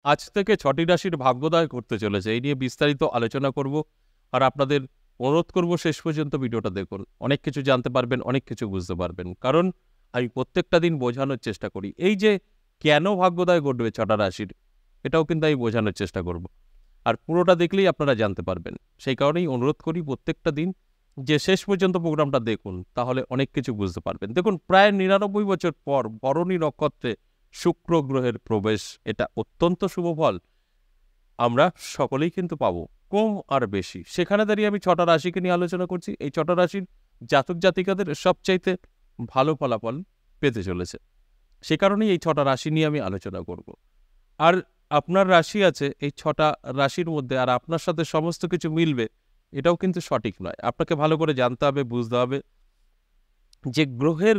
আজ থেকে ৬টি রাশির ভাগ্যোদয় ঘটতে চলেছে। এই নিয়ে বিস্তারিত আলোচনা করব। আর আপনাদের অনুরোধ করব শেষ পর্যন্ত ভিডিওটা দেখুন। অনেক কিছু জানতে পারবেন, অনেক কিছু বুঝতে পারবেন। কারণ আমি প্রত্যেকটা দিন বোঝানোর চেষ্টা করি। এই যে কেন ভাগ্যোদয় ঘটবে ৬টা রাশির, এটাও কিন্তু আমি বোঝানোর চেষ্টা করব। আর পুরোটা দেখলেই আপনারা জানতে পারবেন। সেই কারণেই অনুরোধ করি প্রত্যেকটা দিন যে শেষ পর্যন্ত প্রোগ্রামটা দেখুন, তাহলে অনেক কিছু বুঝতে পারবেন। দেখুন, প্রায় ৯৯ বছর পর ভরণী নক্ষত্রে শুক্র গ্রহের প্রবেশ, এটা অত্যন্ত শুভ ফল আমরা সকলেই কিন্তু পাবো, কম আর বেশি। সেখানে দাঁড়িয়ে আমি ৬টা রাশিকে নিয়ে আলোচনা করছি। এই ৬টা রাশির জাতক জাতিকাদের সবচাইতে ভালো ফলাফল পেতে চলেছে। সে কারণেই এই ৬টা রাশি নিয়ে আমি আলোচনা করব। আর আপনার রাশি আছে এই ৬টা রাশির মধ্যে, আর আপনার সাথে সমস্ত কিছু মিলবে, এটাও কিন্তু সঠিক নয়। আপনাকে ভালো করে জানতে হবে, বুঝতে হবে যে গ্রহের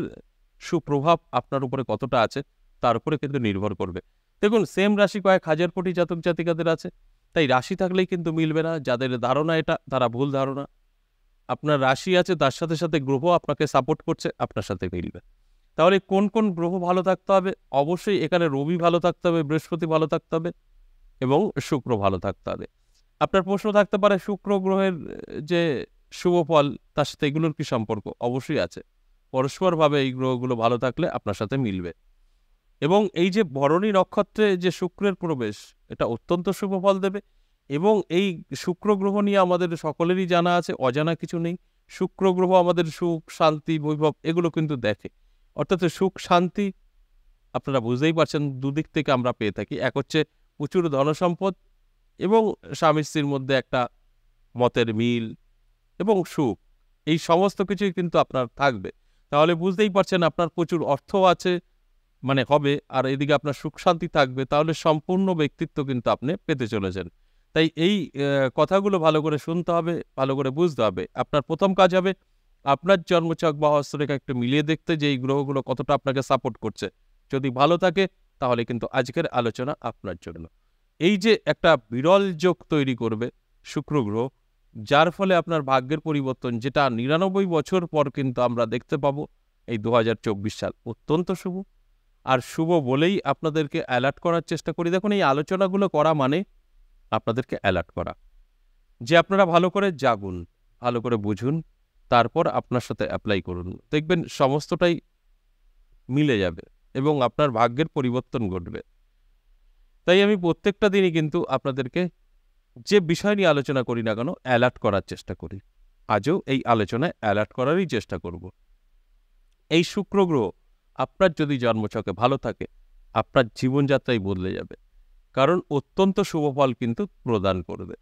সুপ্রভাব আপনার উপরে কতটা আছে, তার উপরে কিন্তু নির্ভর করবে। দেখুন, সেম রাশি কয়েক হাজার কোটি জাতক জাতিকাদের আছে, তাই রাশি থাকলেই কিন্তু মিলবে না। যাদের ধারণা এটা, তারা ভুল ধারণা। আপনার রাশি আছে, তার সাথে সাথে গ্রহ আপনাকে সাপোর্ট করছে, আপনার সাথে মিলবে। তাহলে কোন কোন গ্রহ ভালো থাকতে হবে? অবশ্যই এখানে রবি ভালো থাকতে হবে, বৃহস্পতি ভালো থাকতে হবে এবং শুক্র ভালো থাকতে হবে। আপনার প্রশ্ন থাকতে পারে, শুক্র গ্রহের যে শুভ ফল, তার সাথে এগুলোর কি সম্পর্ক? অবশ্যই আছে। পরস্পরভাবে এই গ্রহগুলো ভালো থাকলে আপনার সাথে মিলবে। এবং এই যে ভরণী নক্ষত্রে যে শুক্রের প্রবেশ, এটা অত্যন্ত শুভ ফল দেবে। এবং এই শুক্র গ্রহ নিয়ে আমাদের সকলেরই জানা আছে, অজানা কিছু নেই। শুক্র গ্রহ আমাদের সুখ, শান্তি, বৈভব এগুলো কিন্তু দেখে। অর্থাৎ সুখ, শান্তি আপনারা বুঝতেই পারছেন, দুদিক থেকে আমরা পেয়ে থাকি। এক হচ্ছে প্রচুর ধনসম্পদ এবং স্বামী স্ত্রীর মধ্যে একটা মতের মিল এবং সুখ, এই সমস্ত কিছুই কিন্তু আপনার থাকবে। তাহলে বুঝতেই পারছেন আপনার প্রচুর অর্থ আছে, মানে হবে, আর এদিকে আপনার সুখ শান্তি থাকবে, তাহলে সম্পূর্ণ ব্যক্তিত্ব কিন্তু আপনি পেতে চলেছেন। তাই এই কথাগুলো ভালো করে শুনতে হবে, ভালো করে বুঝতে হবে। আপনার প্রথম কাজ হবে আপনার জন্মছক বা হস্তরেখা একটু মিলিয়ে দেখতে যে এই গ্রহগুলো কতটা আপনাকে সাপোর্ট করছে। যদি ভালো থাকে, তাহলে কিন্তু আজকের আলোচনা আপনার জন্য। এই যে একটা বিরল যোগ তৈরি করবে শুক্র গ্রহ, যার ফলে আপনার ভাগ্যের পরিবর্তন, যেটা ৯৯ বছর পর কিন্তু আমরা দেখতে পাবো এই ২০২৪ সাল, অত্যন্ত শুভ। আর শুভ বলেই আপনাদেরকে অ্যালার্ট করার চেষ্টা করি। দেখুন, এই আলোচনাগুলো করা মানে আপনাদেরকে অ্যালার্ট করা, যে আপনারা ভালো করে জাগুন, ভালো করে বুঝুন, তারপর আপনার সাথে অ্যাপ্লাই করুন। দেখবেন সমস্তটাই মিলে যাবে এবং আপনার ভাগ্যের পরিবর্তন ঘটবে। তাই আমি প্রত্যেকটা দিনই কিন্তু আপনাদেরকে যে বিষয় নিয়ে আলোচনা করি না কেন, অ্যালার্ট করার চেষ্টা করি। আজও এই আলোচনায় অ্যালার্ট করারই চেষ্টা করব। এই শুক্র গ্রহ আপনার যদি জন্মছকে ভালো থাকে, আপনার জীবনযাত্রাই বদলে যাবে। কারণ অত্যন্ত শুভ ফল কিন্তু প্রদান করবে।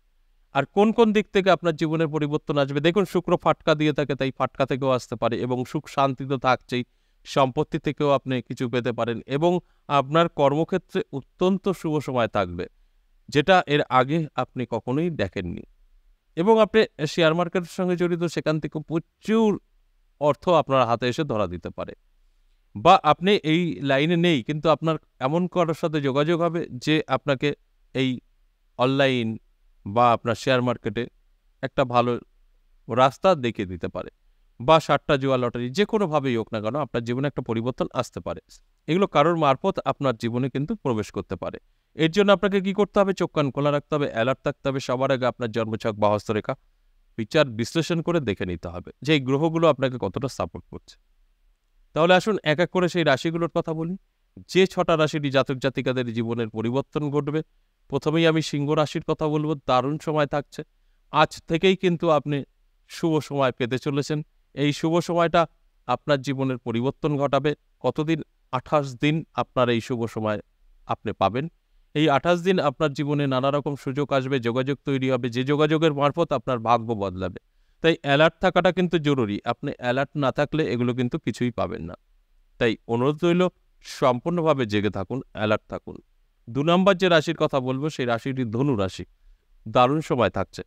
আর কোন কোন দিক থেকে আপনার জীবনের পরিবর্তন আসবে? দেখুন, শুক্র ফাটকা দিয়ে থাকে, তাই ফাটকা থেকেও আসতে পারে এবং সুখ শান্তি তো থাকছেই। সম্পত্তি থেকেও আপনি কিছু পেতে পারেন এবং আপনার কর্মক্ষেত্রে অত্যন্ত শুভ সময় থাকবে, যেটা এর আগে আপনি কখনোই দেখেননি। এবং আপনি শেয়ার মার্কেটের সঙ্গে জড়িত, সেখান থেকে প্রচুর অর্থ আপনার হাতে এসে ধরা দিতে পারে। বা আপনি এই লাইনে নেই, কিন্তু আপনার এমন কারোর সাথে যোগাযোগ হবে যে আপনাকে এই অনলাইন বা আপনার শেয়ার মার্কেটে একটা ভালো রাস্তা দেখিয়ে দিতে পারে। বা সাট্টা, জুয়া, লটারি, যে কোনোভাবেই হোক না কেন, আপনার জীবনে একটা পরিবর্তন আসতে পারে। এগুলো কারোর মারফত আপনার জীবনে কিন্তু প্রবেশ করতে পারে। এর জন্য আপনাকে কি করতে হবে? চোখ কান খোলা রাখতে হবে, অ্যালার্ট থাকতে হবে। সবার আগে আপনার জন্মছক বা হস্তরেখা বিচার বিশ্লেষণ করে দেখে নিতে হবে যে এই গ্রহগুলো আপনাকে কতটা সাপোর্ট করছে। তাহলে আসুন এক এক করে সেই রাশিগুলোর কথা বলি, যে ৬টা রাশিটি জাতক জাতিকাদের জীবনের পরিবর্তন ঘটবে। প্রথমেই আমি সিংহ রাশির কথা বলবো। দারুণ সময় থাকছে। আজ থেকেই কিন্তু আপনি শুভ সময় পেতে চলেছেন। এই শুভ সময়টা আপনার জীবনের পরিবর্তন ঘটাবে। কতদিন? ২৮ দিন আপনার এই শুভ সময় আপনি পাবেন। এই ২৮ দিন আপনার জীবনে নানা রকম সুযোগ আসবে, যোগাযোগ তৈরি হবে, যে যোগাযোগের মারফত আপনার ভাগ্য বদলাবে। তাই অ্যালার্ট থাকাটা কিন্তু জরুরি। আপনি অ্যালার্ট না থাকলে এগুলো কিন্তু কিছুই পাবেন না। তাই অনুরোধ রইল, সম্পূর্ণভাবে জেগে থাকুন, অ্যালার্ট থাকুন। ২ নম্বর যে রাশির কথা বলবো, সেই রাশিটি ধনু রাশি। দারুণ সময় থাকছে।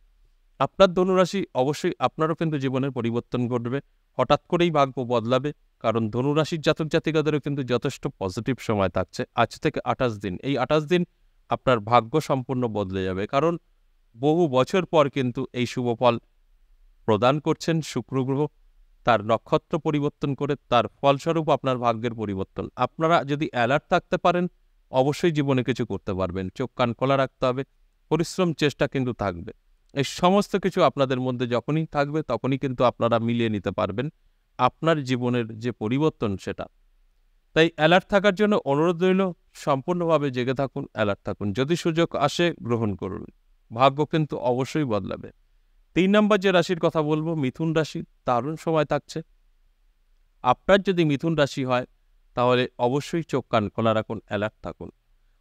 আপনার ধনু রাশি, অবশ্যই আপনারও কিন্তু জীবনের পরিবর্তন ঘটবে। হঠাৎ করেই ভাগ্য বদলাবে। কারণ ধনু রাশির জাতক জাতিকাদেরও কিন্তু যথেষ্ট পজিটিভ সময় থাকছে আজ থেকে ২৮ দিন। এই ২৮ দিন আপনার ভাগ্য সম্পূর্ণ বদলে যাবে। কারণ বহু বছর পর কিন্তু এই শুভ ফল প্রদান করছেন শুক্র গ্রহ, তার নক্ষত্র পরিবর্তন করে। তার ফলস্বরূপ আপনার ভাগ্যের পরিবর্তন। আপনারা যদি অ্যালার্ট থাকতে পারেন, অবশ্যই জীবনে কিছু করতে পারবেন। চোখ কান খোলা রাখতে হবে, পরিশ্রম চেষ্টা কিন্তু থাকবে। এই সমস্ত কিছু আপনাদের মধ্যে যখনই থাকবে তখনই কিন্তু আপনারা মিলিয়ে নিতে পারবেন আপনার জীবনের যে পরিবর্তন সেটা। তাই অ্যালার্ট থাকার জন্য অনুরোধ রইল, সম্পূর্ণভাবে জেগে থাকুন, অ্যালার্ট থাকুন। যদি সুযোগ আসে গ্রহণ করুন, ভাগ্য কিন্তু অবশ্যই বদলাবে। ৩ নম্বর যে রাশির কথা বলবো, মিথুন রাশি। দারুণ সময় থাকছে। আপনার যদি মিথুন রাশি হয় তাহলে অবশ্যই চোখ কান খোলা রাখুন, অ্যালার্ট থাকুন।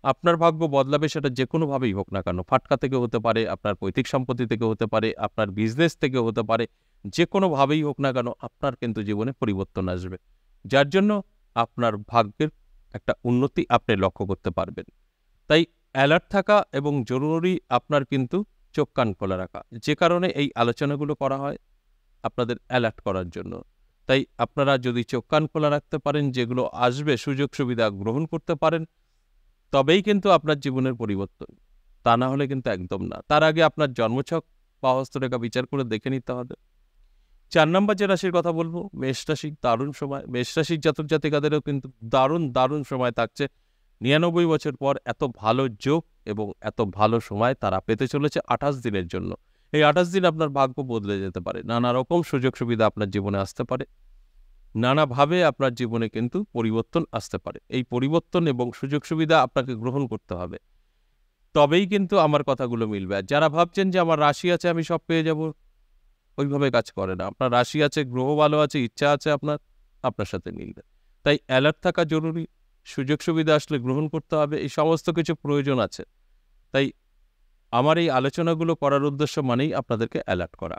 আপনার ভাগ্য বদলাবে, সেটা যে কোনোভাবেই হোক না কেন। ফাটকা থেকে হতে পারে, আপনার পৈতৃক সম্পত্তি থেকে হতে পারে, আপনার বিজনেস থেকে হতে পারে, যে কোনোভাবেই হোক না কেন আপনার কিন্তু জীবনে পরিবর্তন আসবে, যার জন্য আপনার ভাগ্যের একটা উন্নতি আপনি লক্ষ্য করতে পারবেন। তাই অ্যালার্ট থাকা এবং জরুরি আপনার কিন্তু চোখ কান খোলা রাখা, যে কারণে এই আলোচনাগুলো করা হয় আপনাদের অ্যালার্ট করার জন্য। তাই আপনারা যদি চোখ কান খোলা রাখতে পারেন, যেগুলো আসবে সুযোগ সুবিধা গ্রহণ করতে পারেন, তবেই কিন্তু আপনার জীবনের পরিবর্তন। তা না হলে কিন্তু একদম না। তার আগে আপনার জন্মছক বা হস্তরেখা বিচার করে দেখে নিতে হবে। ৪ নম্বর যে রাশির কথা বলবো, মেষ রাশি। দারুণ সময়। মেষ রাশির জাতক জাতিকাদেরও কিন্তু দারুণ সময় থাকছে। ৯৯ বছর পর এত ভালো যোগ এবং এত ভালো সময় তারা পেতে চলেছে ২৮ দিনের জন্য। এই ২৮ দিন আপনার ভাগ্য বদলে যেতে পারে। নানা রকম সুযোগ সুবিধা আপনার জীবনে আসতে পারে। নানাভাবে আপনার জীবনে কিন্তু পরিবর্তন আসতে পারে। এই পরিবর্তন এবং সুযোগ সুবিধা আপনাকে গ্রহণ করতে হবে। তবেই কিন্তু আমার কথাগুলো মিলবে। আর যারা ভাবছেন যে আমার রাশি আছে আমি সব পেয়ে যাব, ওইভাবে কাজ করে না। আপনার রাশি আছে, গ্রহ ভালো আছে, ইচ্ছা আছে আপনার সাথে মিলবে। তাই অ্যালার্ট থাকা জরুরি। সুযোগ সুবিধা আসলে গ্রহণ করতে হবে। এই সমস্ত কিছু প্রয়োজন আছে। তাই আমার এই আলোচনাগুলো করার উদ্দেশ্য মানেই আপনাদেরকে অ্যালার্ট করা।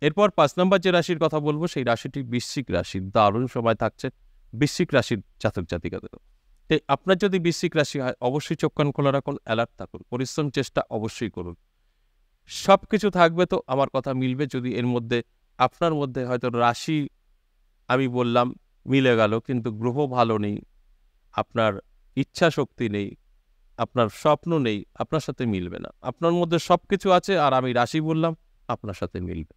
এরপর ৫ নম্বর যে রাশির কথা বলবো সেই রাশিটি বৃশ্চিক রাশি। দারুণ সময় থাকছে বৃশ্চিক রাশির জাতক জাতিকাদেরও। তাই আপনার যদি বৃশ্চিক রাশি হয় অবশ্যই চোখ কান খোলা রাখুন, অ্যালার্ট থাকুন, পরিশ্রম চেষ্টা অবশ্যই করুন। সবকিছু থাকবে তো আমার কথা মিলবে যদি এর মধ্যে আপনার মধ্যে হয়তো রাশি আমি বললাম মিলে গেল, কিন্তু গ্রহ ভালো নেই, আপনার ইচ্ছা শক্তি নেই, আপনার স্বপ্ন নেই, আপনার সাথে মিলবে না। আপনার মধ্যে সবকিছু আছে আর আমি রাশি বললাম আপনার সাথে মিলবে।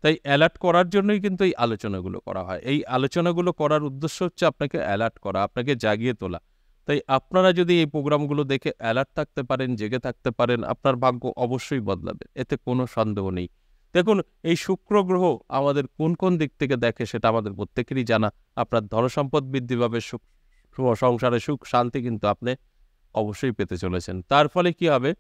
তাই অ্যালার্ট করার জন্যই কিন্তু এই আলোচনাগুলো করা হয়। এই আলোচনাগুলো করার উদ্দেশ্য হচ্ছে আপনাকে অ্যালার্ট করা, আপনাকে জাগিয়ে তোলা। তাই আপনারা যদি এই প্রোগ্রামগুলো দেখে অ্যালার্ট থাকতে পারেন, জেগে থাকতে পারেন, আপনার ভাগ্য অবশ্যই বদলাবে, এতে কোনো সন্দেহ নেই। দেখুন, এই শুক্র গ্রহ আমাদের কোন দিক থেকে দেখে সেটা আমাদের প্রত্যেকেরই জানা। আপনার ধনসম্পদ বৃদ্ধি পাবে, সংসারে সুখ শান্তি কিন্তু আপনি অবশ্যই পেতে চলেছেন। তার ফলে কি হবে,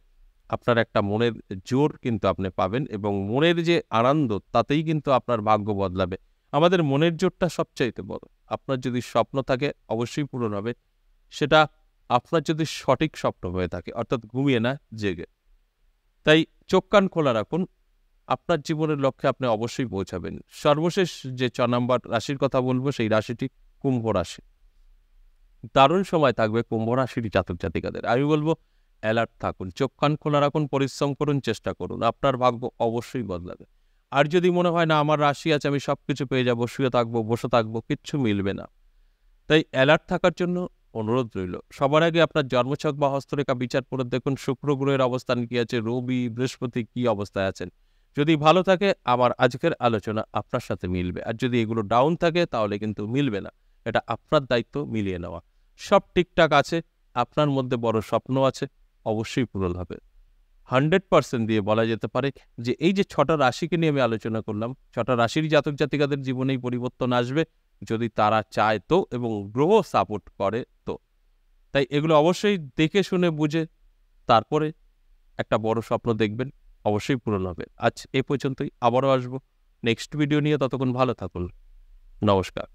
আপনার একটা মনের জোর কিন্তু আপনি পাবেন এবং মনের যে আনন্দ তাতেই কিন্তু আপনার ভাগ্য বদলাবে। আমাদের মনের জোরটা সবচাইতে বড়। আপনার যদি স্বপ্ন থাকে অবশ্যই পূরণ হবে। সেটা আপনার যদি সঠিক স্বপ্ন হয়ে থাকে, অর্থাৎ ঘুমিয়ে না জেগে। তাই চোখ কান খোলা রাখুন, আপনার জীবনের লক্ষ্যে আপনি অবশ্যই পৌঁছাবেন। সর্বশেষ যে ৬ নম্বর রাশির কথা বলবো সেই রাশিটি কুম্ভ রাশি। দারুণ সময় থাকবে কুম্ভ রাশির জাতক জাতিকাদের। আমি বলবো অ্যালার্ট থাকুন, চোখ কান খোলা রাখুন, পরিশ্রম করুন, চেষ্টা করুন, আপনার ভাগ্য অবশ্যই বদলাবে। আর যদি মনে হয় না আমার রাশি আছে আমি সবকিছু পেয়ে যাবো, শুয়ে থাকবো, বসে থাকবো, কিচ্ছু মিলবে না। তাই অ্যালার্ট থাকার জন্য অনুরোধ রইল। সবার আগে আপনার জন্মছক বা হস্তরেখা বিচার করে দেখুন শুক্র গ্রহের অবস্থান কি আছে, রবি বৃহস্পতি কি অবস্থায় আছেন। যদি ভালো থাকে আমার আজকের আলোচনা আপনার সাথে মিলবে, আর যদি এগুলো ডাউন থাকে তাহলে কিন্তু মিলবে না। এটা আপনার দায়িত্ব মিলিয়ে নেওয়া। সব ঠিকঠাক আছে, আপনার মধ্যে বড় স্বপ্ন আছে, অবশ্যই পূরণ হবে। 100% দিয়ে বলা যেতে পারে যে এই যে ৬টা রাশিকে নিয়ে আমি আলোচনা করলাম, ৬টা রাশির জাতক জাতিকাদের জীবনেই পরিবর্তন আসবে যদি তারা চায় তো এবং গ্রহ সাপোর্ট করে তো। তাই এগুলো অবশ্যই দেখে শুনে বুঝে তারপরে একটা বড় স্বপ্ন দেখবেন, অবশ্যই পূরণ হবে। আজ এ পর্যন্তই, আবারও আসবো নেক্সট ভিডিও নিয়ে। ততক্ষণ ভালো থাকুন। নমস্কার।